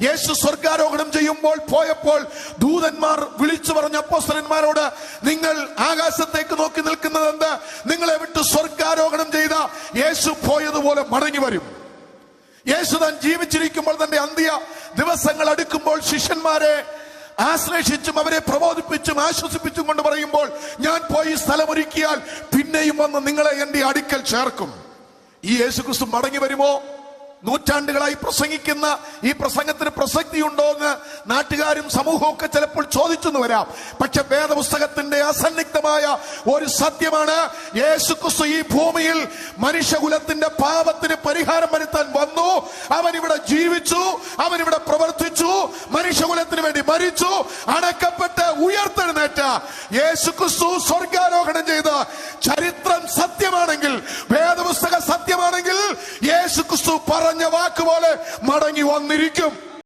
യേശു സ്വർഗാരോഹണം ചെയ്യുമ്പോൾ പോയപ്പോൾ ദൂതന്മാർ വിളിച്ചു പറഞ്ഞ അപ്പോസ്തലന്മാരോട്, നിങ്ങൾ ആകാശത്തേക്ക് നോക്കി നിൽക്കുന്നത് എന്ത്? നിങ്ങളെ വിട്ട് സ്വർഗാരോഹണം ചെയ്ത യേശു പോയതുപോലെ മടങ്ങി വരും. യേശു താൻ ജീവിച്ചിരിക്കുമ്പോൾ തന്റെ അന്ത്യ ദിവസങ്ങൾ അടുക്കുമ്പോൾ ശിഷ്യന്മാരെ ആശ്ലേഷിച്ചും അവരെ പ്രബോധിപ്പിച്ചും ആശ്വസിപ്പിച്ചും കൊണ്ട് പറയുമ്പോൾ, ഞാൻ പോയി സ്ഥലമൊരുക്കിയാൽ പിന്നെയും വന്ന് നിങ്ങളെ എന്റെ അടുക്കൽ ചേർക്കും. ഈ യേശുക്രിസ്തു മടങ്ങി വരുമോ? നൂറ്റാണ്ടുകളായി പ്രസംഗിക്കുന്ന ഈ പ്രസംഗത്തിന് പ്രസക്തിയുണ്ടോ എന്ന് നാട്ടുകാരും സമൂഹവും ഒക്കെ ചിലപ്പോൾ ചോദിച്ചെന്ന് വരാം. പക്ഷെ വേദപുസ്തകത്തിന്റെ അസന്നിഗ്ധമായ ഒരു സത്യമാണ്, യേശുക്രിസ്തു ഈ ഭൂമിയിൽ മനുഷ്യകുലത്തിന്റെ പാപത്തിന് പരിഹാരം വരുത്താൻ വന്നു. അവൻ ഇവിടെ ജീവിച്ചു, അവൻ ഇവിടെ പ്രവർത്തിച്ചു, മനുഷ്യകുലത്തിന് വേണ്ടി മരിച്ചു, അടക്കപ്പെട്ട് ഉയർത്തെഴുന്നേറ്റ യേശുക്രിസ്തു സ്വർഗാരോഹണം ചെയ്ത് ചരിത്രം സത്യമാണെങ്കിൽ, വേദപുസ്തക സത്യമാണെങ്കിൽ, യേശുക്രിസ്തു പറഞ്ഞ വാക്കുപോലെ മടങ്ങി വന്നിരിക്കും.